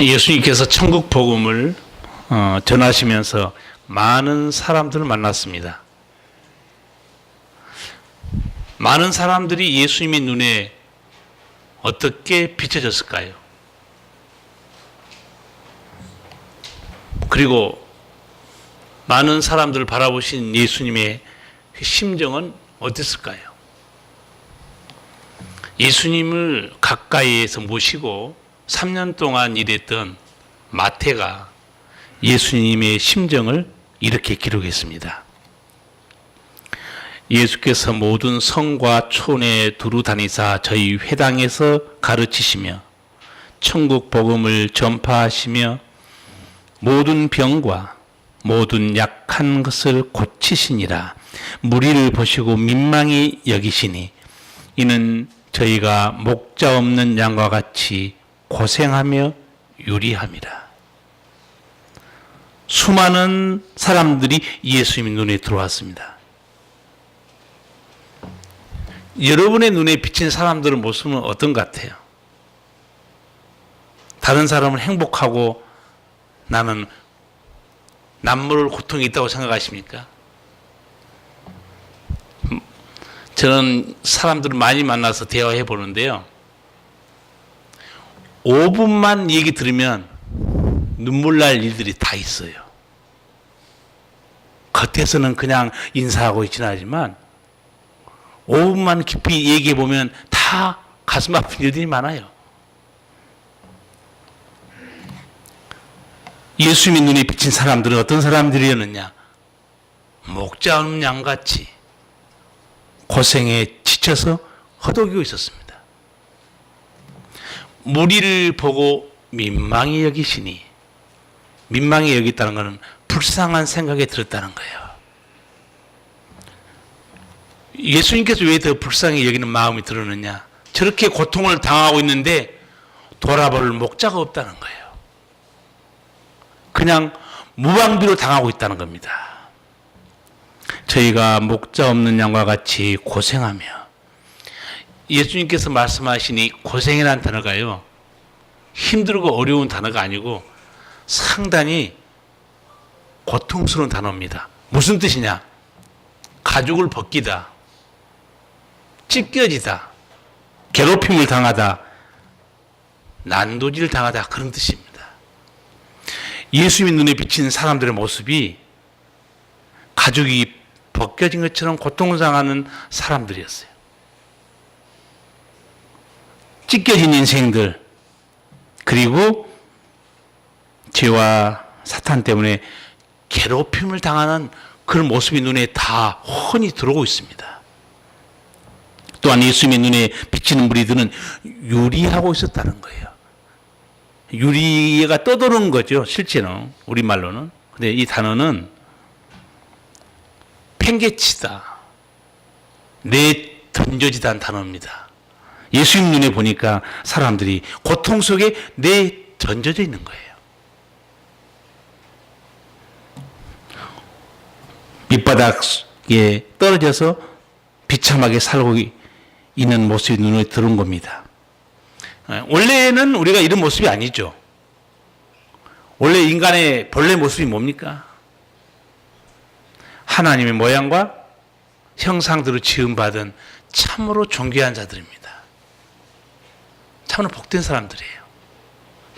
예수님께서 천국 복음을 전하시면서 많은 사람들을 만났습니다. 많은 사람들이 예수님의 눈에 어떻게 비춰졌을까요? 그리고 많은 사람들을 바라보신 예수님의 그 심정은 어땠을까요? 예수님을 가까이에서 모시고 3년 동안 일했던 마태가 예수님의 심정을 이렇게 기록했습니다. 예수께서 모든 성과 촌에 두루 다니사 저희 회당에서 가르치시며 천국 복음을 전파하시며 모든 병과 모든 약한 것을 고치시니라. 무리를 보시고 민망히 여기시니 이는 저희가 목자 없는 양과 같이 고생하며 유리함이라. 수많은 사람들이 예수님의 눈에 들어왔습니다. 여러분의 눈에 비친 사람들의 모습은 어떤 것 같아요? 다른 사람은 행복하고 나는 남모를 고통이 있다고 생각하십니까? 저는 사람들을 많이 만나서 대화해 보는데요. 5분만 얘기 들으면 눈물 날 일들이 다 있어요. 겉에서는 그냥 인사하고 지나지만 5분만 깊이 얘기해 보면 다 가슴 아픈 일들이 많아요. 예수님의 눈에 비친 사람들은 어떤 사람들이었느냐? 목자 없는 양같이 고생에 지쳐서 허덕이고 있었습니다. 무리를 보고 민망히 여기시니, 민망히 여겼다는 것은 불쌍한 생각이 들었다는 거예요. 예수님께서 왜 더 불쌍히 여기는 마음이 들었느냐? 저렇게 고통을 당하고 있는데 돌아볼 목자가 없다는 거예요. 그냥 무방비로 당하고 있다는 겁니다. 저희가 목자 없는 양과 같이 고생하며, 예수님께서 말씀하시니 고생이라는 단어가요, 힘들고 어려운 단어가 아니고 상당히 고통스러운 단어입니다. 무슨 뜻이냐? 가죽을 벗기다, 찢겨지다, 괴롭힘을 당하다, 난도질을 당하다, 그런 뜻입니다. 예수님의 눈에 비친 사람들의 모습이 가죽이 벗겨진 것처럼 고통당하는 사람들이었어요. 찢겨진 인생들, 그리고 죄와 사탄 때문에 괴롭힘을 당하는 그런 모습이 눈에 다 훤히 들어오고 있습니다. 또한 예수님의 눈에 비치는 무리들은 유리하고 있었다는 거예요. 유리가 떠도는 거죠, 실제는, 우리말로는. 근데 이 단어는 팽개치다, 내던져지다는 단어입니다. 예수님 눈에 보니까 사람들이 고통 속에 내던져져 있는 거예요. 밑바닥에 떨어져서 비참하게 살고 있는 모습이 눈에 들어온 겁니다. 원래는 우리가 이런 모습이 아니죠. 원래 인간의 본래 모습이 뭡니까? 하나님의 모양과 형상대로 지음받은 참으로 존귀한 자들입니다. 참으로 복된 사람들이에요.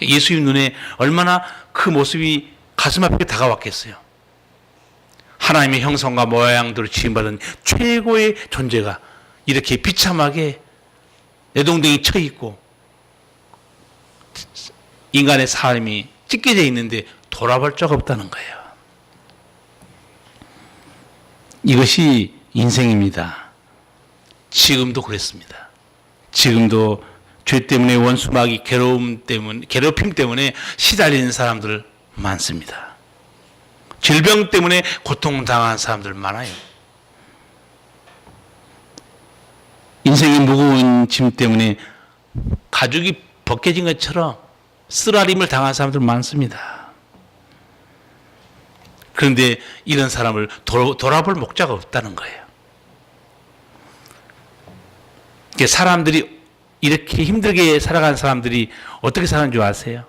예수님 눈에 얼마나 그 모습이 가슴 아프게 다가왔겠어요. 하나님의 형상과 모양대로 지음받은 최고의 존재가 이렇게 비참하게 내동댕이 쳐 있고 인간의 삶이 찢겨져 있는데 돌아볼 적 없다는 거예요. 이것이 인생입니다. 지금도 그랬습니다. 지금도 죄 때문에 원수마귀 괴롭힘 때문에 시달리는 사람들 많습니다. 질병 때문에 고통당한 사람들 많아요. 인생의 무거운 짐 때문에 가죽이 벗겨진 것처럼 쓰라림을 당한 사람들 많습니다. 그런데 이런 사람을 돌아볼 목자가 없다는 거예요. 사람들이 이렇게 힘들게 살아가는 사람들이 어떻게 사는 줄 아세요?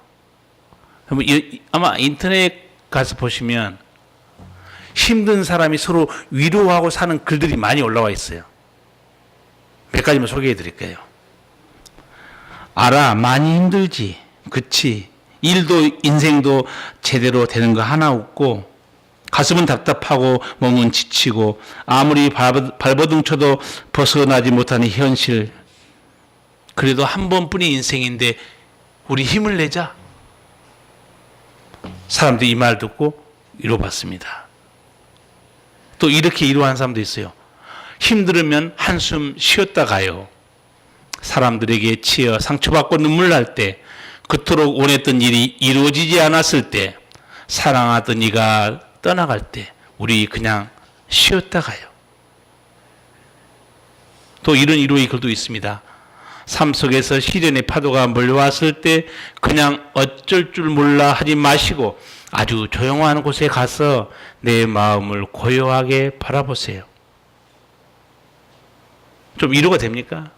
아마 인터넷 가서 보시면 힘든 사람이 서로 위로하고 사는 글들이 많이 올라와 있어요. 몇 가지만 소개해 드릴게요. 알아, 많이 힘들지. 그치. 일도 인생도 제대로 되는 거 하나 없고, 가슴은 답답하고 몸은 지치고, 아무리 발버둥 쳐도 벗어나지 못하는 현실. 그래도 한 번뿐인 인생인데 우리 힘을 내자. 사람들이 이 말 듣고 위로받습니다. 또 이렇게 위로하는 사람도 있어요. 힘들으면 한숨 쉬었다 가요. 사람들에게 치여 상처받고 눈물 날 때, 그토록 원했던 일이 이루어지지 않았을 때, 사랑하던 이가 떠나갈 때 우리 그냥 쉬었다 가요. 또 이런 위로의 글도 있습니다. 삶 속에서 시련의 파도가 몰려왔을 때 그냥 어쩔 줄 몰라 하지 마시고 아주 조용한 곳에 가서 내 마음을 고요하게 바라보세요. 좀 위로가 됩니까?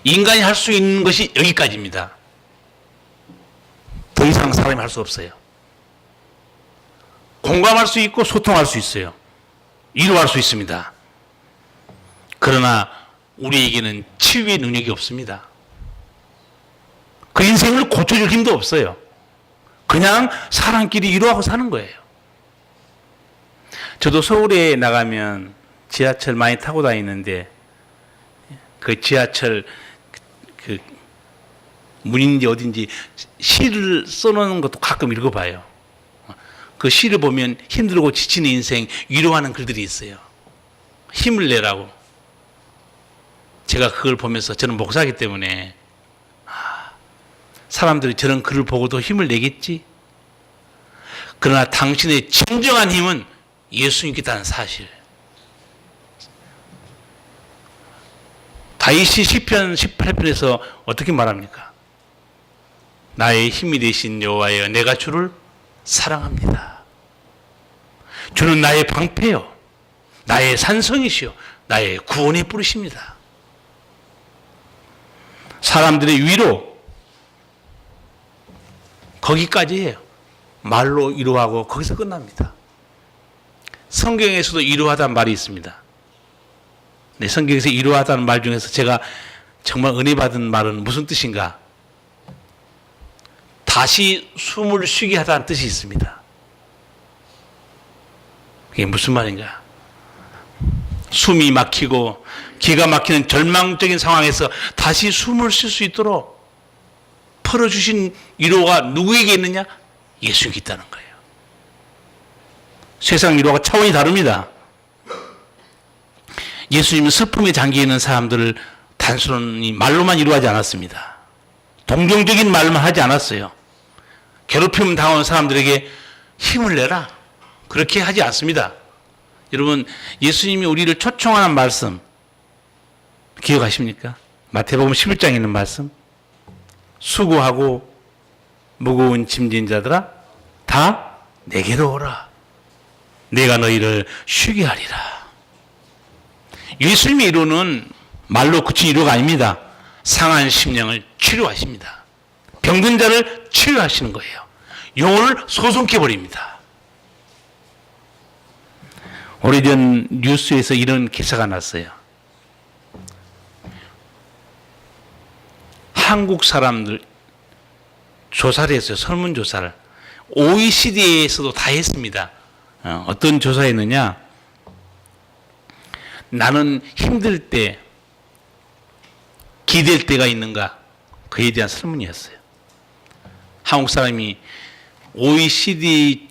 인간이 할 수 있는 것이 여기까지입니다. 더 이상 사람이 할 수 없어요. 공감할 수 있고 소통할 수 있어요. 위로할 수 있습니다. 그러나 우리에게는 치유의 능력이 없습니다. 그 인생을 고쳐줄 힘도 없어요. 그냥 사람끼리 위로하고 사는 거예요. 저도 서울에 나가면 지하철 많이 타고 다니는데 그 지하철 그 문인지 어딘지 시를 써놓은 것도 가끔 읽어봐요. 그 시를 보면 힘들고 지치는 인생 위로하는 글들이 있어요. 힘을 내라고. 제가 그걸 보면서 저는 목사이기 때문에 사람들이 저런 글을 보고도 힘을 내겠지. 그러나 당신의 진정한 힘은 예수님께다는 사실. 다윗이 시편 18편에서 어떻게 말합니까? 나의 힘이 되신 여호와여, 내가 주를 사랑합니다. 주는 나의 방패요, 나의 산성이시요, 나의 구원의 뿌리십니다. 사람들의 위로, 거기까지예요. 말로 위로하고 거기서 끝납니다. 성경에서도 위로하다는 말이 있습니다. 네, 성경에서 위로하다는 말 중에서 제가 정말 은혜 받은 말은 무슨 뜻인가? 다시 숨을 쉬게 하다는 뜻이 있습니다. 그게 무슨 말인가? 숨이 막히고 기가 막히는 절망적인 상황에서 다시 숨을 쉴 수 있도록 풀어주신 위로가 누구에게 있느냐? 예수님께 있다는 거예요. 세상 위로가 차원이 다릅니다. 예수님은 슬픔에 잠겨있는 사람들을 단순히 말로만 위로하지 않았습니다. 동정적인 말만 하지 않았어요. 괴롭힘 당하는 사람들에게 힘을 내라, 그렇게 하지 않습니다. 여러분, 예수님이 우리를 초청하는 말씀 기억하십니까? 마태복음 11장에 있는 말씀. 수고하고 무거운 짐진 자들아 다 내게로 오라, 내가 너희를 쉬게 하리라. 예수님의 위로는 말로 그친 위로가 아닙니다. 상한 심령을 치료하십니다. 병든 자를 치유하시는 거예요. 영혼을 소송케 버립니다. 오래전 뉴스에서 이런 기사가 났어요. 한국 사람들 조사를 했어요. 설문조사를. OECD에서도 다 했습니다. 어떤 조사했느냐? 나는 힘들 때, 기댈 때가 있는가? 그에 대한 설문이었어요. 한국 사람이 OECD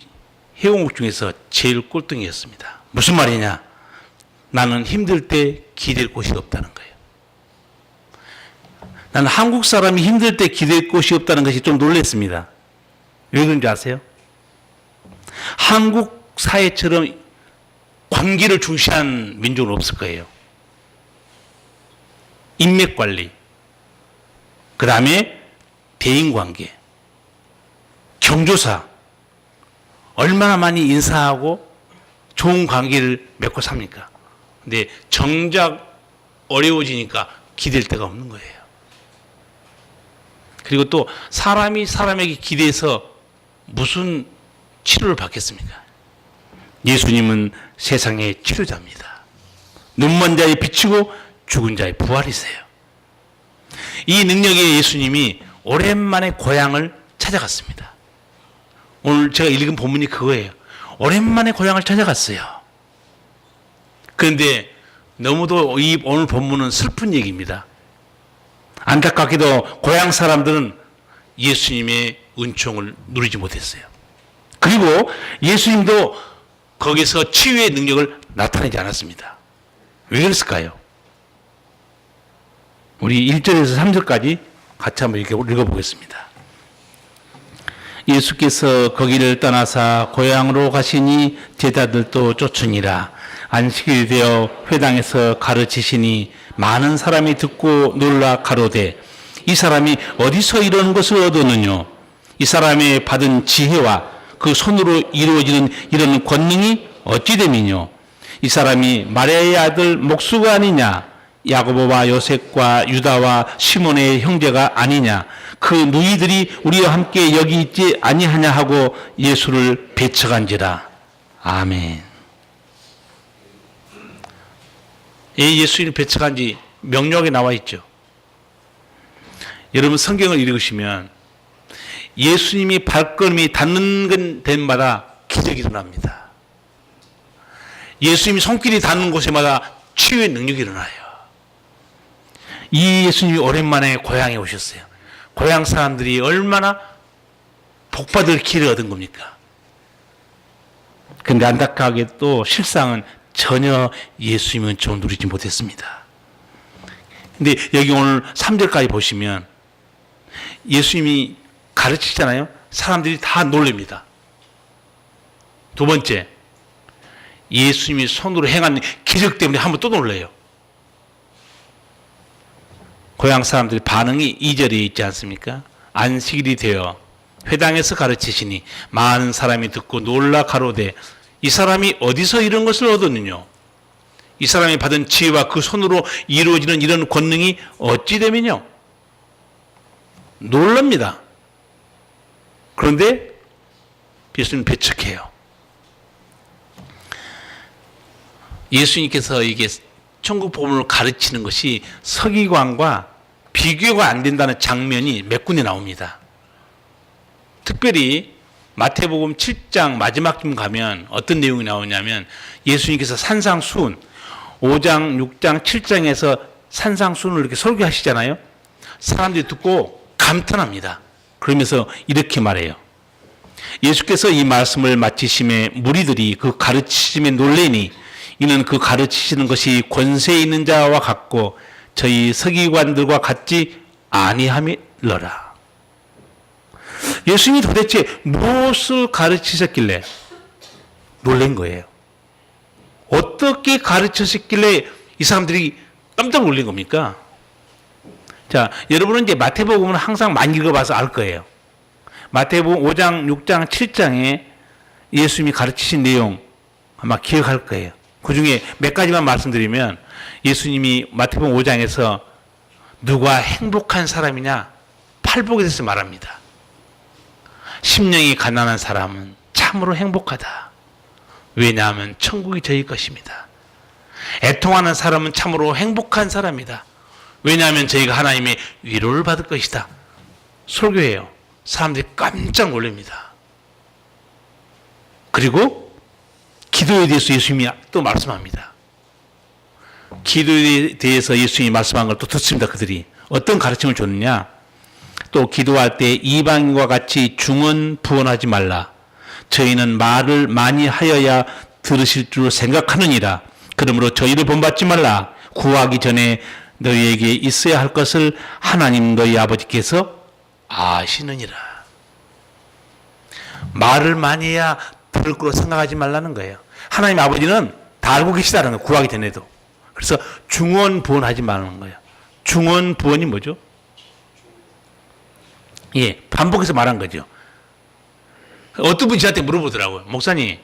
회원국 중에서 제일 꼴등이었습니다. 무슨 말이냐? 나는 힘들 때 기댈 곳이 없다는 거예요. 나는 한국 사람이 힘들 때 기댈 곳이 없다는 것이 좀 놀랐습니다. 왜 그런지 아세요? 한국 사회처럼 관계를 중시한 민족은 없을 거예요. 인맥관리, 그 다음에 대인관계, 경조사, 얼마나 많이 인사하고 좋은 관계를 맺고 삽니까? 근데 정작 어려워지니까 기댈 데가 없는 거예요. 그리고 또 사람이 사람에게 기대해서 무슨 치료를 받겠습니까? 예수님은 세상의 치료자입니다. 눈먼 자의 빛이고 죽은 자의 부활이세요. 이 능력의 예수님이 오랜만에 고향을 찾아갔습니다. 오늘 제가 읽은 본문이 그거예요. 오랜만에 고향을 찾아갔어요. 그런데 너무도 이 오늘 본문은 슬픈 얘기입니다. 안타깝게도 고향 사람들은 예수님의 은총을 누리지 못했어요. 그리고 예수님도 거기서 치유의 능력을 나타내지 않았습니다. 왜 그랬을까요? 우리 1절에서 3절까지 같이 한번 읽어보겠습니다. 예수께서 거기를 떠나사 고향으로 가시니 제자들도 쫓으니라. 안식일이 되어 회당에서 가르치시니 많은 사람이 듣고 놀라 가로되 이 사람이 어디서 이런 것을 얻었느냐? 이 사람의 받은 지혜와 그 손으로 이루어지는 이런 권능이 어찌 됨이뇨? 이 사람이 마리아의 아들 목수가 아니냐? 야고보와 요셉과 유다와 시몬의 형제가 아니냐? 그 누이들이 우리와 함께 여기 있지 아니하냐 하고 예수를 배척한지라. 아멘. 이 예수를 배척한지 명료하게 나와 있죠. 여러분 성경을 읽으시면 예수님이 발걸음이 닿는 데마다 기적이 일어납니다. 예수님이 손길이 닿는 곳에마다 치유의 능력이 일어나요. 이 예수님이 오랜만에 고향에 오셨어요. 고향 사람들이 얼마나 복받을 기회를 얻은 겁니까? 그런데 안타깝게 또 실상은 전혀 예수님의 은총을 누리지 못했습니다. 근데 여기 오늘 3절까지 보시면 예수님이 가르치잖아요. 사람들이 다 놀랍니다. 두 번째, 예수님이 손으로 행한 기적 때문에 한번 또 놀래요. 고향 사람들의 반응이 2절에 있지 않습니까? 안식일이 되어 회당에서 가르치시니 많은 사람이 듣고 놀라 가로되 이 사람이 어디서 이런 것을 얻었느냐? 이 사람이 받은 지혜와 그 손으로 이루어지는 이런 권능이 어찌 됨이냐? 놀랍니다. 그런데 예수님 배척해요. 예수님께서 이게 천국 복음을 가르치는 것이 서기관과 비교가 안 된다는 장면이 몇 군데 나옵니다. 특별히 마태복음 7장 마지막쯤 가면 어떤 내용이 나오냐면 예수님께서 산상수훈 5장, 6장, 7장에서 산상수훈을 이렇게 설교하시잖아요. 사람들이 듣고 감탄합니다. 그러면서 이렇게 말해요. 예수께서 이 말씀을 마치심에 무리들이 그 가르치심에 놀래니 이는 그 가르치시는 것이 권세 있는 자와 같고 저희 서기관들과 같지 아니함이러라. 예수님이 도대체 무엇을 가르치셨길래 놀란 거예요? 어떻게 가르치셨길래 이 사람들이 깜짝 놀란 겁니까? 자, 여러분은 이제 마태복음을 항상 많이 읽어봐서 알 거예요. 마태복음 5장, 6장, 7장에 예수님이 가르치신 내용 아마 기억할 거예요. 그 중에 몇 가지만 말씀드리면 예수님이 마태복음 5장에서 누가 행복한 사람이냐 팔복에 대해서 말합니다. 심령이 가난한 사람은 참으로 행복하다. 왜냐하면 천국이 저희 것입니다. 애통하는 사람은 참으로 행복한 사람이다. 왜냐하면 저희가 하나님의 위로를 받을 것이다. 설교해요. 사람들이 깜짝 놀랍니다. 그리고 기도에 대해서 예수님이 또 말씀합니다. 기도에 대해서 예수님이 말씀한 걸 또 듣습니다. 그들이 어떤 가르침을 줬느냐. 또 기도할 때 이방인과 같이 중언부언하지 말라. 저희는 말을 많이 하여야 들으실 줄 생각하느니라. 그러므로 저희를 본받지 말라. 구하기 전에 너희에게 있어야 할 것을 하나님 너희 아버지께서 아시느니라. 말을 많이 해야 들을 거로 생각하지 말라는 거예요. 하나님 아버지는 다 알고 계시다는 거예요. 구하기 전에도. 그래서 중언부언하지 말라는 거예요. 중언부언이 뭐죠? 예, 반복해서 말한 거죠. 어떤 분이 저한테 물어보더라고요. 목사님,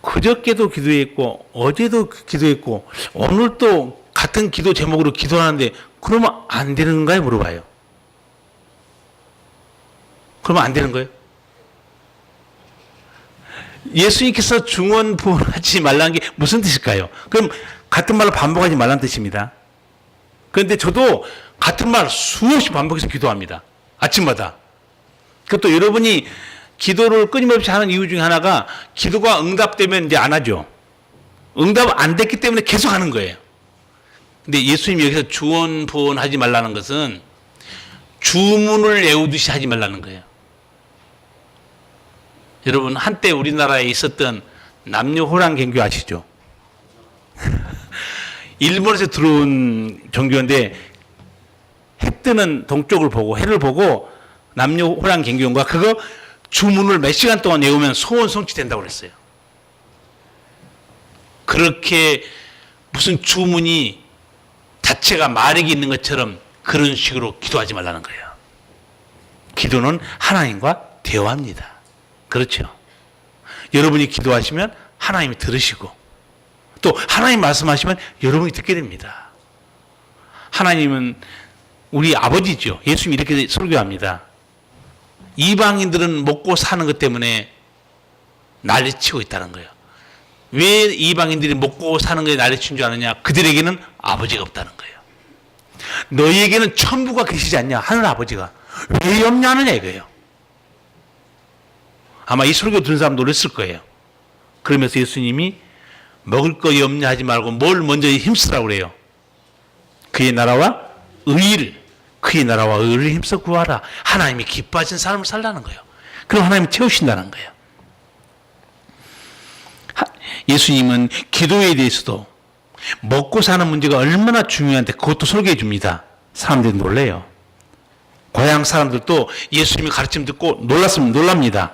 그저께도 기도했고 어제도 기도했고 오늘 또 같은 기도 제목으로 기도하는데 그러면 안 되는 건가요? 물어봐요. 그러면 안 되는 거예요? 예수님께서 중언부언하지 말라는 게 무슨 뜻일까요? 그럼 같은 말로 반복하지 말라는 뜻입니다. 그런데 저도 같은 말 수없이 반복해서 기도합니다. 아침마다. 그것도 여러분이 기도를 끊임없이 하는 이유 중에 하나가 기도가 응답되면 이제 안 하죠. 응답 안 됐기 때문에 계속 하는 거예요. 근데 예수님이 여기서 주언부언하지 말라는 것은 주문을 외우듯이 하지 말라는 거예요. 여러분 한때 우리나라에 있었던 남녀 호랑개교 아시죠? 일본에서 들어온 종교인데 해 뜨는 동쪽을 보고 해를 보고 남녀 호랑개교인가 그거 주문을 몇 시간 동안 외우면 소원 성취된다고 그랬어요. 그렇게 무슨 주문이 자체가 마력이 있는 것처럼 그런 식으로 기도하지 말라는 거예요. 기도는 하나님과 대화합니다. 그렇죠. 여러분이 기도하시면 하나님이 들으시고 또 하나님 말씀하시면 여러분이 듣게 됩니다. 하나님은 우리 아버지죠. 예수님이 이렇게 설교합니다. 이방인들은 먹고 사는 것 때문에 난리치고 있다는 거예요. 왜 이방인들이 먹고 사는 것에 난리친 줄 아느냐? 그들에게는 아버지가 없다는 거예요. 너희에게는 천부가 계시지 않냐? 하늘 아버지가. 왜 없냐 하느냐 이거예요. 아마 이 설교 듣는 사람 놀랐을 거예요. 그러면서 예수님이 먹을 것이 없냐 하지 말고 뭘 먼저 힘쓰라고 그래요. 그의 나라와 의의를 그의 나라와 의의를 힘써 구하라. 하나님이 기뻐하신 삶을 살라는 거예요. 그럼 하나님이 채우신다는 거예요. 예수님은 기도에 대해서도 먹고 사는 문제가 얼마나 중요한데 그것도 설계해 줍니다. 사람들이 놀래요. 고향 사람들도 예수님의 가르침 듣고 놀랐으면 놀랍니다.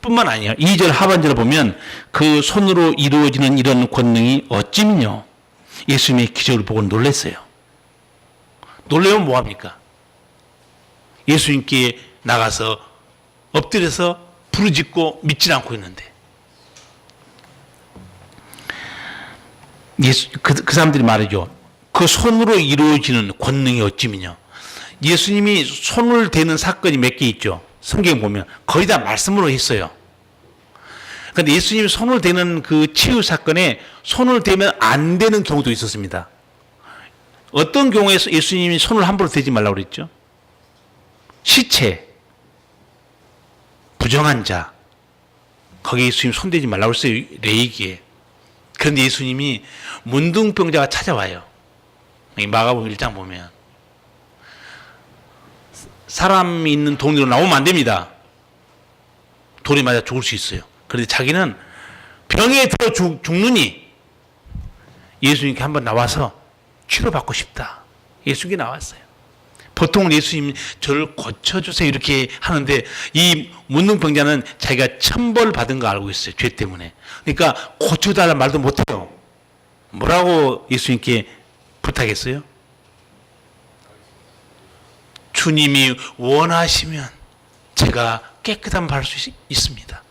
뿐만 아니라 2절 하반절을 보면 그 손으로 이루어지는 이런 권능이 어찌미뇨. 예수님의 기적을 보고 놀랐어요. 놀라면 뭐합니까? 예수님께 나가서 엎드려서 부르짖고 믿지 않고 있는데 그 사람들이 말이죠. 그 손으로 이루어지는 권능이 어찌미뇨. 예수님이 손을 대는 사건이 몇 개 있죠. 성경 보면 거의 다 말씀으로 했어요. 그런데 예수님이 손을 대는 그 치유 사건에 손을 대면 안 되는 경우도 있었습니다. 어떤 경우에서 예수님이 손을 함부로 대지 말라고 그랬죠? 시체, 부정한 자, 거기에 예수님 손 대지 말라고 했어요. 레이기에. 그런데 예수님이 문둥병자가 찾아와요. 마가복음 1장 보면 사람이 있는 동네로 나오면 안 됩니다. 돌에 맞아 죽을 수 있어요. 그런데 자기는 병에 들어 죽느니 예수님께 한번 나와서 치료받고 싶다. 예수님께 나왔어요. 보통 예수님 저를 고쳐주세요 이렇게 하는데 이 문둥병자는 자기가 천벌 받은 거 알고 있어요. 죄 때문에. 그러니까 고쳐달라는 말도 못해요. 뭐라고 예수님께 부탁했어요? 주님이 원하시면 제가 깨끗함을 받을 수 있습니다.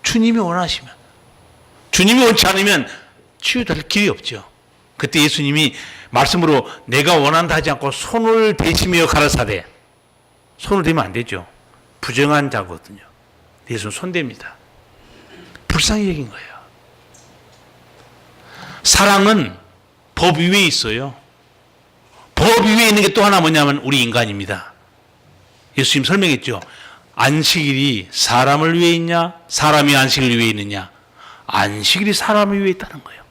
주님이 원하시면. 주님이 원치 않으면 치유될 길이 없죠. 그때 예수님이 말씀으로 내가 원한다 하지 않고 손을 대시며 가라사대. 손을 대면 안 되죠. 부정한 자거든요. 예수는 손댑니다. 불쌍히 여긴 거예요. 사랑은 법 위에 있어요. 법 위에 있는 게 또 하나 뭐냐면 우리 인간입니다. 예수님 설명했죠. 안식일이 사람을 위해 있냐? 사람이 안식일 위해 있느냐? 안식일이 사람을 위해 있다는 거예요.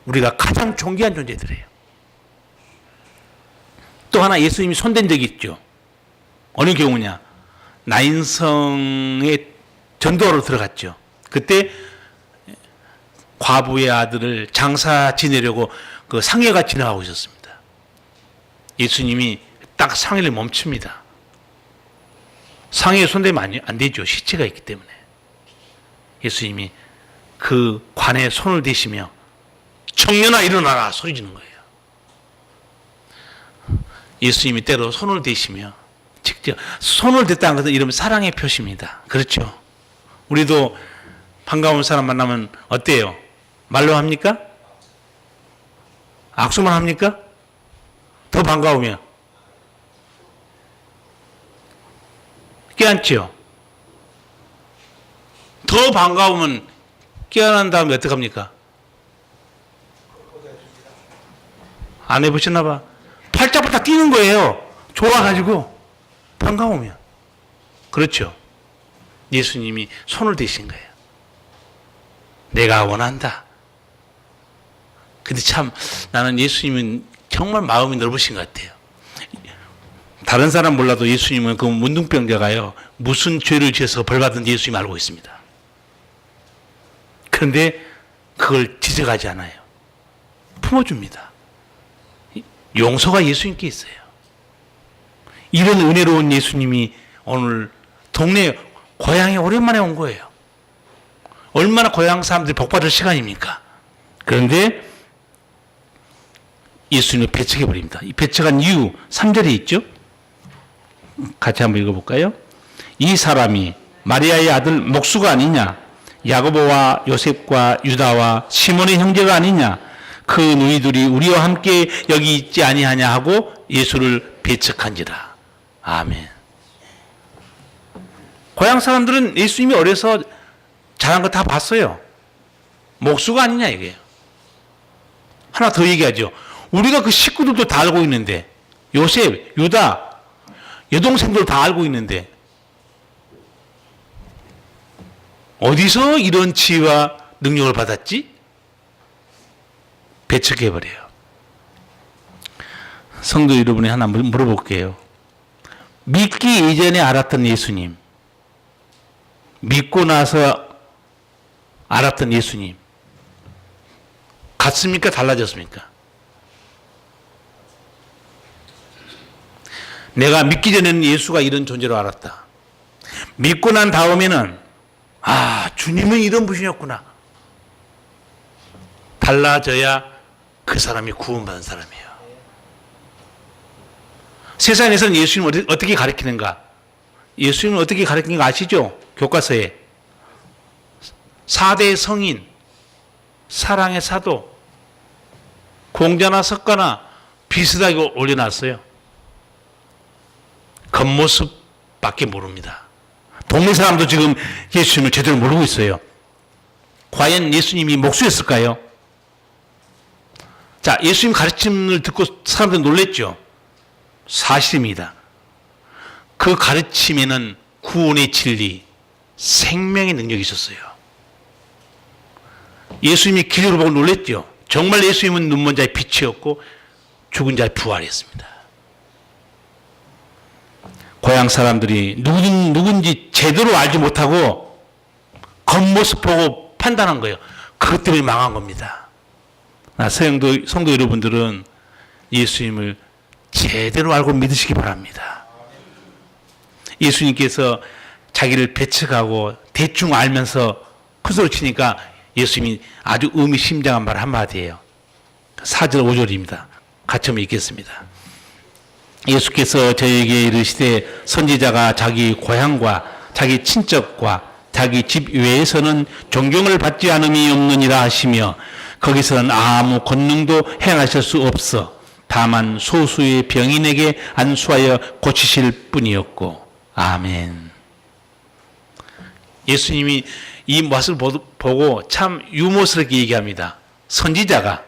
우리가 가장 존귀한 존재들이에요. 또 하나 예수님이 손댄 적이 있죠. 어느 경우냐? 나인성의 전도하러 들어갔죠. 그때 과부의 아들을 장사 지내려고 그 상해가 지나가고 있었습니다. 예수님이 딱 상해를 멈춥니다. 상해에 손대면 안 되죠. 시체가 있기 때문에. 예수님이 그 관에 손을 대시며 청년아 일어나라 소리 지는 거예요. 예수님이 때로 손을 대시며 직접 손을 댔다는 것은 이러면 사랑의 표시입니다. 그렇죠? 우리도 반가운 사람 만나면 어때요? 말로 합니까? 악수만 합니까? 더 반가우면 깨안지요. 더 반가우면 깨어난 다음에 어떡합니까? 안 해보셨나 봐. 팔짝팔짝 뛰는 거예요. 좋아가지고 반가우면. 그렇죠. 예수님이 손을 대신 거예요. 내가 원한다. 근데 참 나는 예수님은 정말 마음이 넓으신 것 같아요. 다른 사람 몰라도 예수님은 그 문둥병자가요, 무슨 죄를 지어서 벌받은지 예수님 알고 있습니다. 그런데 그걸 지적하지 않아요. 품어줍니다. 용서가 예수님께 있어요. 이런 은혜로운 예수님이 오늘 동네 고향에 오랜만에 온 거예요. 얼마나 고향 사람들이 복받을 시간입니까? 그런데 예수님을 배척해버립니다. 이 배척한 이유 3절에 있죠? 같이 한번 읽어볼까요? 이 사람이 마리아의 아들 목수가 아니냐? 야고보와 요셉과 유다와 시몬의 형제가 아니냐? 그 너희들이 우리와 함께 여기 있지 아니하냐 하고 예수를 배척한지라. 아멘. 고향 사람들은 예수님이 어려서 잘한 거 다 봤어요. 목수가 아니냐 이게요. 하나 더 얘기하죠. 우리가 그 식구들도 다 알고 있는데, 요셉, 유다, 여동생들 다 알고 있는데 어디서 이런 지혜와 능력을 받았지? 배척해버려요. 성도 여러분이 하나 물어볼게요. 믿기 이전에 알았던 예수님, 믿고 나서 알았던 예수님, 같습니까? 달라졌습니까? 내가 믿기 전에는 예수가 이런 존재로 알았다. 믿고 난 다음에는 주님은 이런 분이었구나. 달라져야 그 사람이 구원받은 사람이에요. 세상에서는 예수님을 어떻게 가르치는가? 예수님을 어떻게 가르치는가 아시죠? 교과서에 4대 성인, 사랑의 사도, 공자나 석가나 비슷하게 올려놨어요. 겉모습밖에 모릅니다. 동네 사람도 지금 예수님을 제대로 모르고 있어요. 과연 예수님이 목수였을까요? 자, 예수님 가르침을 듣고 사람들 놀랬죠? 사실입니다. 그 가르침에는 구원의 진리, 생명의 능력이 있었어요. 예수님이 기적을 보고 놀랬죠? 정말 예수님은 눈먼 자의 빛이었고 죽은 자의 부활이었습니다. 고향 사람들이 누군지 제대로 알지 못하고 겉모습 보고 판단한 거예요. 그것 때문에 망한 겁니다. 성도 여러분들은 예수님을 제대로 알고 믿으시기 바랍니다. 예수님께서 자기를 배척하고 대충 알면서 큰소리 치니까 예수님이 아주 의미심장한 말 한마디예요. 4절 5절입니다. 같이 한번 읽겠습니다. 예수께서 저에게 이르시되 선지자가 자기 고향과 자기 친척과 자기 집 외에서는 존경을 받지 않음이 없느니라 하시며 거기서는 아무 권능도 행하실 수 없어 다만 소수의 병인에게 안수하여 고치실 뿐이었고. 아멘. 예수님이 이 모습을 보고 참 유머스럽게 얘기합니다. 선지자가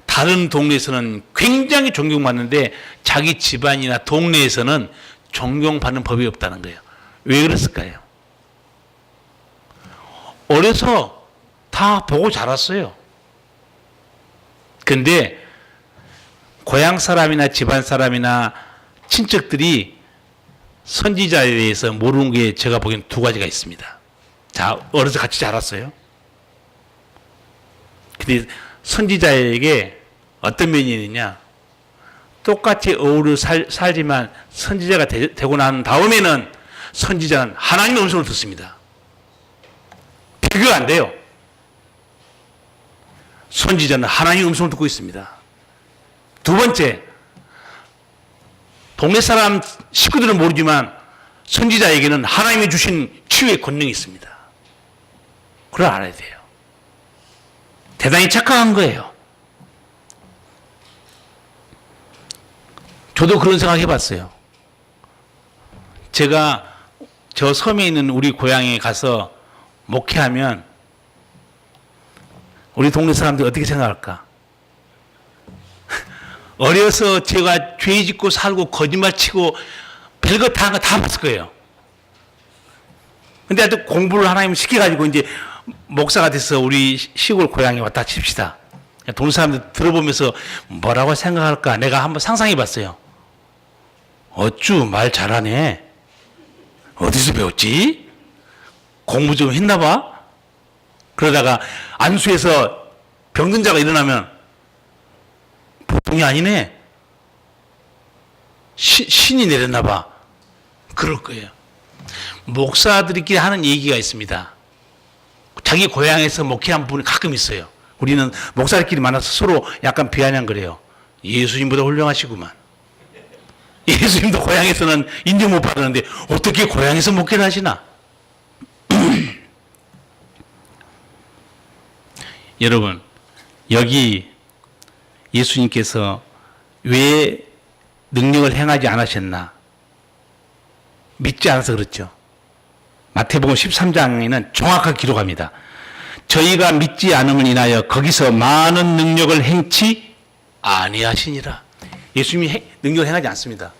다른 동네에서는 굉장히 존경받는데 자기 집안이나 동네에서는 존경받는 법이 없다는 거예요. 왜 그랬을까요? 어려서 다 보고 자랐어요. 근데 고향 사람이나 집안 사람이나 친척들이 선지자에 대해서 모르는 게 제가 보기엔 두 가지가 있습니다. 자, 어려서 같이 자랐어요. 근데 선지자에게 어떤 면이 있느냐? 똑같이 어우러 살지만 선지자가 되고 난 다음에는 선지자는 하나님의 음성을 듣습니다. 비교가 안 돼요. 선지자는 하나님의 음성을 듣고 있습니다. 두 번째, 동네 사람 식구들은 모르지만 선지자에게는 하나님이 주신 치유의 권능이 있습니다. 그걸 알아야 돼요. 대단히 착각한 거예요. 저도 그런 생각 해봤어요. 제가 저 섬에 있는 우리 고향에 가서 목회하면 우리 동네 사람들이 어떻게 생각할까? 어려서 제가 죄 짓고 살고 거짓말 치고 별거 다 한 거 다 봤을 거예요. 근데 하여튼 공부를 하나님 시켜가지고 이제 목사가 돼서 우리 시골 고향에 왔다 칩시다. 동네 사람들 들어보면서 뭐라고 생각할까? 내가 한번 상상해 봤어요. 어쭈 말 잘하네. 어디서 배웠지? 공부 좀 했나 봐? 그러다가 안수에서 병든 자가 일어나면 보통이 아니네. 신이 내렸나 봐. 그럴 거예요. 목사들끼리 하는 얘기가 있습니다. 자기 고향에서 목회한 분이 가끔 있어요. 우리는 목사들끼리 만나서 서로 약간 비아냥거려요. 예수님보다 훌륭하시구만. 예수님도 고향에서는 인정 못 받았는데 어떻게 고향에서 목회를 하시나? 여러분, 여기 예수님께서 왜 능력을 행하지 않으셨나? 믿지 않아서 그렇죠. 마태복음 13장에는 정확하게 기록합니다. 저희가 믿지 않음을 인하여 거기서 많은 능력을 행치 아니하시니라. 예수님이 능력을 행하지 않습니다.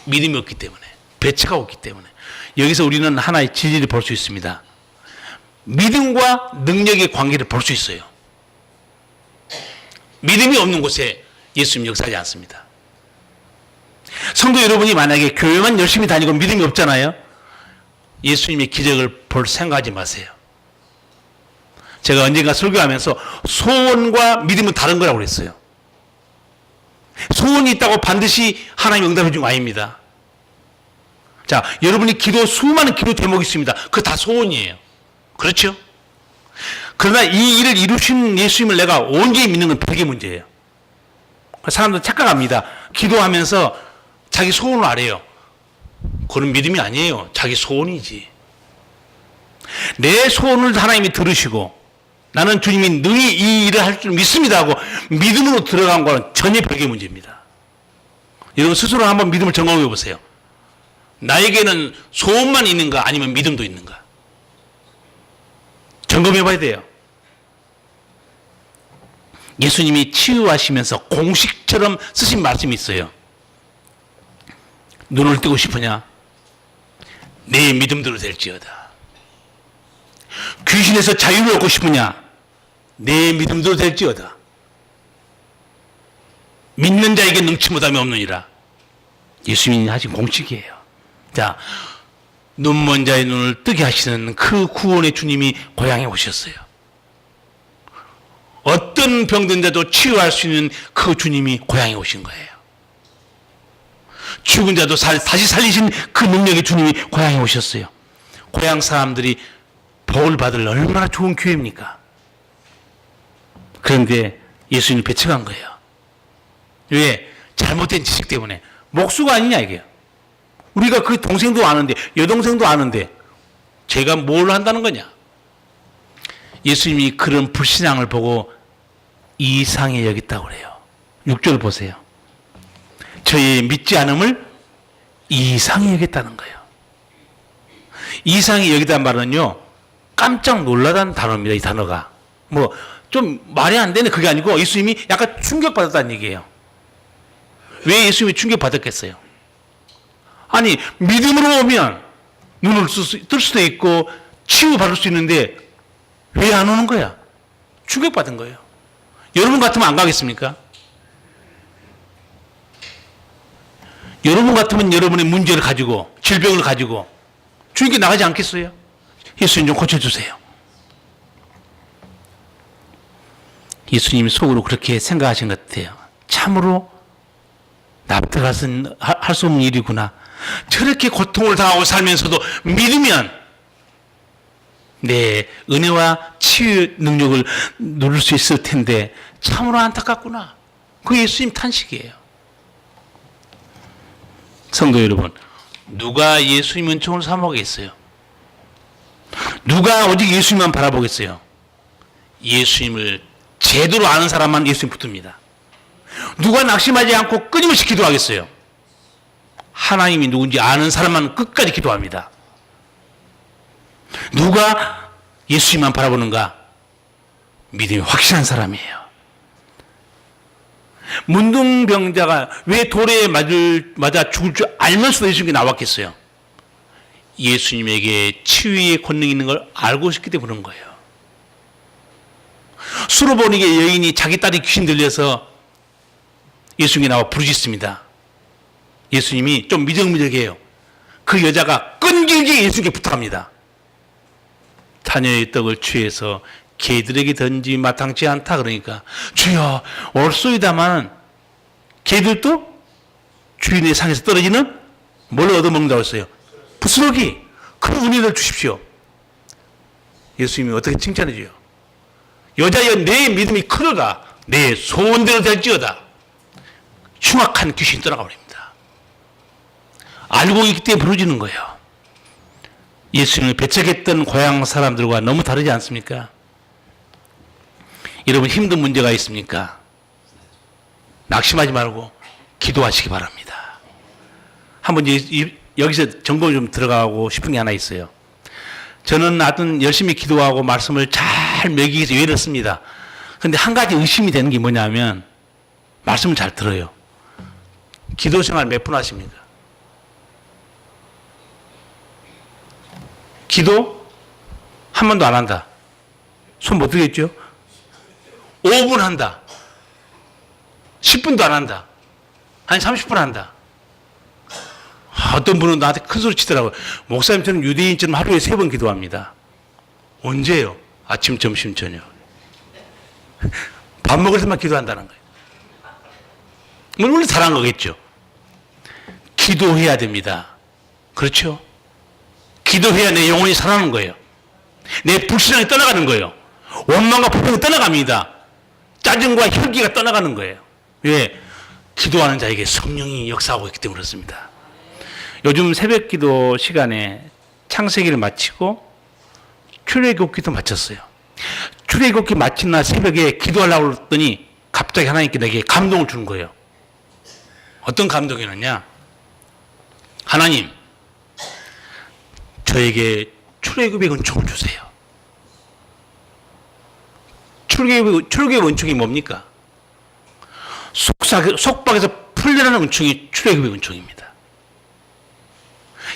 믿음이 없기 때문에, 배치가 없기 때문에. 여기서 우리는 하나의 진리를 볼 수 있습니다. 믿음과 능력의 관계를 볼 수 있어요. 믿음이 없는 곳에 예수님 역사하지 않습니다. 성도 여러분이 만약에 교회만 열심히 다니고 믿음이 없잖아요. 예수님의 기적을 볼 생각하지 마세요. 제가 언젠가 설교하면서 소원과 믿음은 다른 거라고 그랬어요. 소원이 있다고 반드시 하나님 응답해 준 거 아닙니다. 자, 여러분이 수많은 기도 대목이 있습니다. 그거 다 소원이에요. 그렇죠? 그러나 이 일을 이루신 예수님을 내가 온전히 믿는 건 별개 문제예요. 사람들 착각합니다. 기도하면서 자기 소원을 아래요. 그런 믿음이 아니에요. 자기 소원이지. 내 소원을 하나님이 들으시고 나는 주님이 능히 이 일을 할 줄 믿습니다 하고 믿음으로 들어간 거는 전혀 별개 문제입니다. 여러분 스스로 한번 믿음을 점검해 보세요. 나에게는 소원만 있는가 아니면 믿음도 있는가? 점검해 봐야 돼요. 예수님이 치유하시면서 공식처럼 쓰신 말씀이 있어요. 눈을 뜨고 싶으냐? 내 믿음대로 될지어다. 귀신에서 자유를 얻고 싶으냐? 내 믿음대로 될지어다. 믿는 자에게 능치 못함이 없느니라. 예수님이 하신 공식이에요. 자, 눈먼 자의 눈을 뜨게 하시는 그 구원의 주님이 고향에 오셨어요. 어떤 병든 자도 치유할 수 있는 그 주님이 고향에 오신 거예요. 죽은 자도 다시 살리신 그 능력의 주님이 고향에 오셨어요. 고향 사람들이 복을 받을 얼마나 좋은 기회입니까? 그런데 예수님을 배척한 거예요. 왜? 잘못된 지식 때문에. 목수가 아니냐 이게요. 우리가 그 동생도 아는데 여동생도 아는데 제가 뭘 한다는 거냐? 예수님이 그런 불신앙을 보고 이상히 여겼다고 그래요. 6절 보세요. 저희 믿지 않음을 이상히 여겼다는 거예요. 이상히 여기다는 말은요, 깜짝 놀라다는 단어입니다. 이 단어가. 뭐 좀 말이 안 되네 그게 아니고 예수님이 약간 충격받았다는 얘기예요. 왜 예수님이 충격받았겠어요? 아니 믿음으로 오면 눈을 뜰 수도 있고 치유받을 수 있는데 왜 안 오는 거야? 충격받은 거예요. 여러분 같으면 안 가겠습니까? 여러분 같으면 여러분의 문제를 가지고 질병을 가지고 주님께 나가지 않겠어요? 예수님 좀 고쳐주세요. 예수님이 속으로 그렇게 생각하신 것 같아요. 참으로 납득할 수 없는 일이구나. 저렇게 고통을 당하고 살면서도 믿으면 내 은혜와 치유 능력을 누릴 수 있을 텐데 참으로 안타깝구나. 그 예수님 탄식이에요. 성도 여러분, 누가 예수님 은총을 사모하겠어요? 누가 오직 예수님만 바라보겠어요? 예수님을 제대로 아는 사람만 예수님 붙습니다. 누가 낙심하지 않고 끊임없이 기도하겠어요? 하나님이 누군지 아는 사람만 끝까지 기도합니다. 누가 예수님만 바라보는가? 믿음이 확실한 사람이에요. 문둥병자가 왜 돌에 맞아 죽을 줄 알면서도 예수님께 나왔겠어요? 예수님에게 치유의 권능이 있는 걸 알고 있기 때문에 그런 거예요. 수로보니게 여인이 자기 딸이 귀신 들려서 예수님께 나와 부르짖습니다. 예수님이 좀 미적미적해요. 그 여자가 끈질기게 예수님께 부탁합니다. 자녀의 떡을 취해서 개들에게 던지 마땅치 않다 그러니까 주여 옳소이다만 개들도 주인의 상에서 떨어지는 뭘 얻어먹는다고 했어요? 부스러기. 그 은혜를 주십시오. 예수님이 어떻게 칭찬해 줘요? 여자여 내 믿음이 크도다. 내 소원대로 될지어다. 흉악한 귀신이 떠나가 버립니다. 알고 있기 때문에 부르짖는 거예요. 예수님을 배척했던 고향 사람들과 너무 다르지 않습니까? 여러분 힘든 문제가 있습니까? 낙심하지 말고 기도하시기 바랍니다. 한번 여기서 점검 좀 들어가고 싶은 게 하나 있어요. 저는 하여튼 열심히 기도하고 말씀을 잘 먹이기 위해서 예를 씁니다. 그런데 한 가지 의심이 되는 게 뭐냐면 말씀을 잘 들어요. 기도 생활 몇 분 하십니까? 기도 한 번도 안 한다. 손 못 들겠죠? 5분 한다. 10분도 안 한다. 한 30분 한다. 어떤 분은 나한테 큰 소리 치더라고요. 목사님 저는 유대인처럼 하루에 3번 기도합니다. 언제요? 아침, 점심, 저녁. 밥 먹을 때만 기도한다는 거예요. 물론 잘한 거겠죠. 기도해야 됩니다. 그렇죠? 기도해야 내 영혼이 살아나는 거예요. 내 불신앙이 떠나가는 거예요. 원망과 불평이 떠나갑니다. 짜증과 혈기가 떠나가는 거예요. 왜? 기도하는 자에게 성령이 역사하고 있기 때문에 그렇습니다. 요즘 새벽 기도 시간에 창세기를 마치고 출애굽기도 마쳤어요. 출애굽기 마친 날 새벽에 기도하려고 했더니 갑자기 하나님께 내게 감동을 주는 거예요. 어떤 감동이었냐? 하나님, 저에게 출애굽의 은총을 주세요. 출애굽의 은총이 뭡니까? 속박에서 풀려나는 은총이 출애굽의 은총입니다.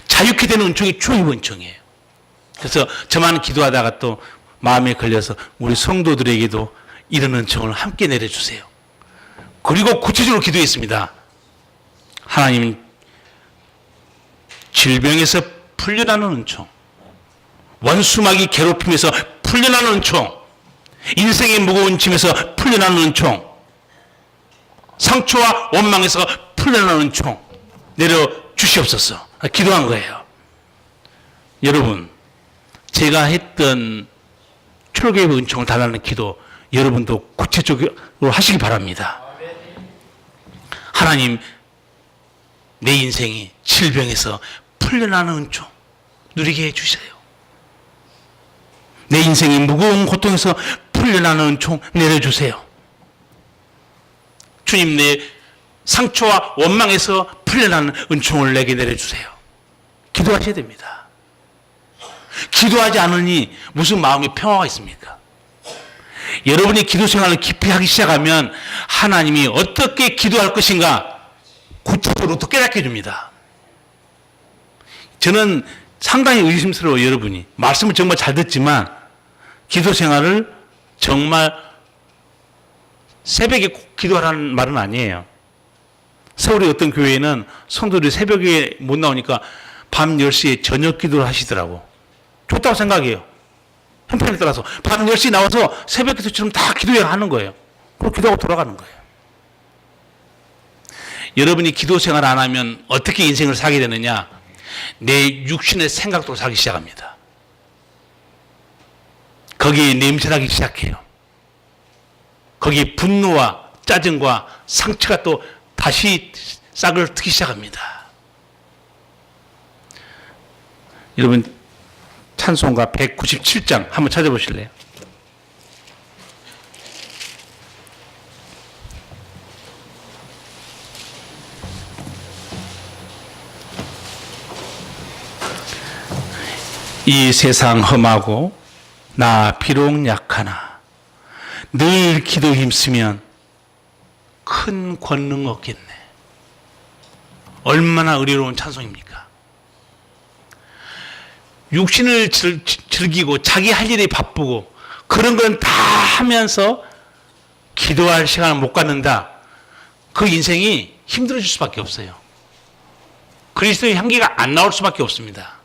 자유케 되는 은총이 출애굽의 은총이에요. 그래서 저만 기도하다가 또 마음에 걸려서 우리 성도들에게도 이런 은총을 함께 내려주세요. 그리고 구체적으로 기도했습니다. 하나님, 질병에서 풀려나는 은총, 원수마귀 괴롭힘에서 풀려나는 은총, 인생의 무거운 짐에서 풀려나는 은총, 상처와 원망에서 풀려나는 은총 내려주시옵소서. 기도한 거예요. 여러분, 제가 했던 출애굽의 은총을 달라는 기도 여러분도 구체적으로 하시기 바랍니다. 하나님, 내 인생이 질병에서 풀려나는 은총 누리게 해주세요. 내 인생이 무거운 고통에서 풀려나는 은총 내려주세요. 주님, 내 상처와 원망에서 풀려나는 은총을 내게 내려주세요. 기도하셔야 됩니다. 기도하지 않으니 무슨 마음의 평화가 있습니까? 여러분이 기도 생활을 깊이 하기 시작하면 하나님이 어떻게 기도할 것인가 구체적으로 또 깨닫게 해줍니다. 저는 상당히 의심스러워요. 여러분이 말씀을 정말 잘 듣지만 기도 생활을 정말 새벽에 꼭 기도하라는 말은 아니에요. 서울의 어떤 교회에는 성도들이 새벽에 못 나오니까 밤 10시에 저녁 기도를 하시더라고. 좋다고 생각해요. 형편에 따라서 밤 10시에 나와서 새벽 기도처럼 다 기도해야 하는 거예요. 그리고 기도하고 돌아가는 거예요. 여러분이 기도 생활 안 하면 어떻게 인생을 살게 되느냐? 내 육신의 생각도 살기 시작합니다. 거기에 냄새나기 시작해요. 거기에 분노와 짜증과 상처가 또 다시 싹을 트기 시작합니다. 여러분, 찬송가 197장 한번 찾아보실래요? 이 세상 험하고 나 비록 약하나 늘 기도 힘쓰면 큰 권능 얻겠네. 얼마나 의리로운 찬송입니까? 육신을 즐기고 자기 할 일이 바쁘고 그런 건 다 하면서 기도할 시간을 못 갖는다. 그 인생이 힘들어질 수밖에 없어요. 그리스도의 향기가 안 나올 수밖에 없습니다.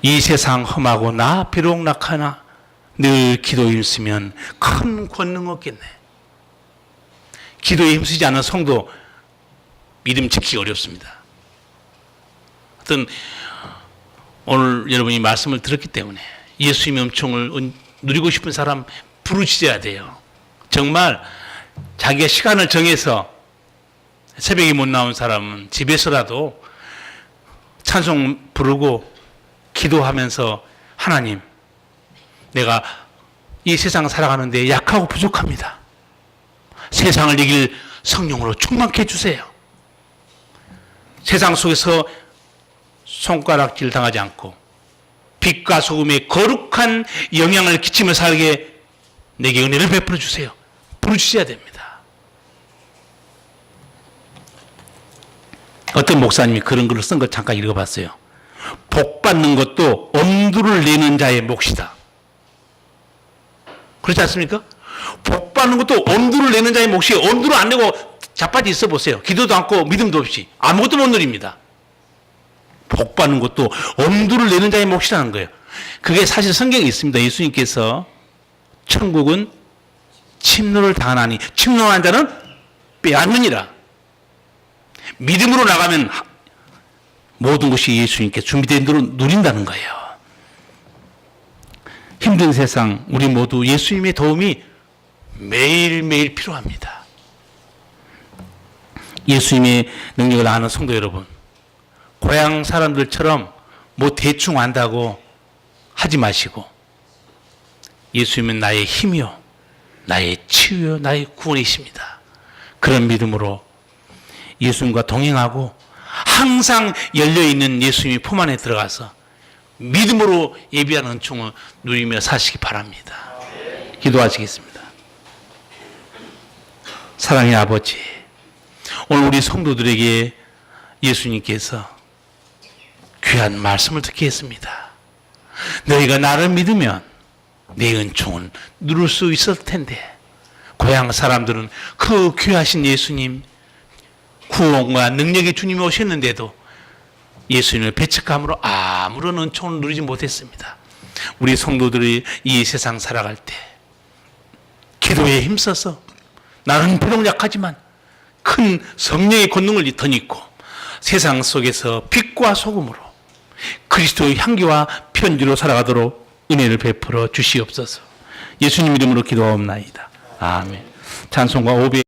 이 세상 험하고 나 비록 낙하나 늘 기도에 힘쓰면 큰 권능 얻겠네. 기도에 힘쓰지 않은 성도 믿음 지키기 어렵습니다. 하여튼 오늘 여러분이 말씀을 들었기 때문에 예수님의 은총을 누리고 싶은 사람 부르짖어야 돼요. 정말 자기가 시간을 정해서 새벽에 못 나온 사람은 집에서라도 찬송 부르고 기도하면서 하나님, 내가 이 세상 살아가는데 약하고 부족합니다. 세상을 이길 성령으로 충만케 해주세요. 세상 속에서 손가락질 당하지 않고 빛과 소금의 거룩한 영향을 끼치며 살게 내게 은혜를 베풀어 주세요. 부르짖어야 됩니다. 어떤 목사님이 그런 글을 쓴 거 잠깐 읽어봤어요. 복 받는 것도 엄두를 내는 자의 몫이다. 그렇지 않습니까? 복 받는 것도 엄두를 내는 자의 몫이에요. 엄두를 안 내고 자빠져 있어 보세요. 기도도 않고 믿음도 없이 아무것도 못 누립니다. 복 받는 것도 엄두를 내는 자의 몫이라는 거예요. 그게 사실 성경에 있습니다. 예수님께서 천국은 침노를 당하나니 침노한 자는 빼앗느니라. 믿음으로 나가면 모든 것이 예수님께 준비된 대로 누린다는 거예요. 힘든 세상 우리 모두 예수님의 도움이 매일매일 필요합니다. 예수님의 능력을 아는 성도 여러분, 고향 사람들처럼 뭐 대충 안다고 하지 마시고 예수님은 나의 힘이요, 나의 치유요, 나의 구원이십니다. 그런 믿음으로 예수님과 동행하고 항상 열려있는 예수님의 품 안에 들어가서 믿음으로 예비한 은총을 누리며 사시기 바랍니다. 기도하시겠습니다. 사랑의 아버지, 오늘 우리 성도들에게 예수님께서 귀한 말씀을 듣게 했습니다. 너희가 나를 믿으면 내 은총은 누릴 수 있을 텐데, 고향 사람들은 그 귀하신 예수님, 구원과 능력의 주님이 오셨는데도 예수님을 배척함으로 아무런 은총을 누리지 못했습니다. 우리 성도들이 이 세상 살아갈 때 기도에 힘써서 나는 비록 약하지만 큰 성령의 권능을 덧입고 세상 속에서 빛과 소금으로 그리스도의 향기와 편지로 살아가도록 은혜를 베풀어 주시옵소서. 예수님 이름으로 기도하옵나이다. 아멘. 찬송가 500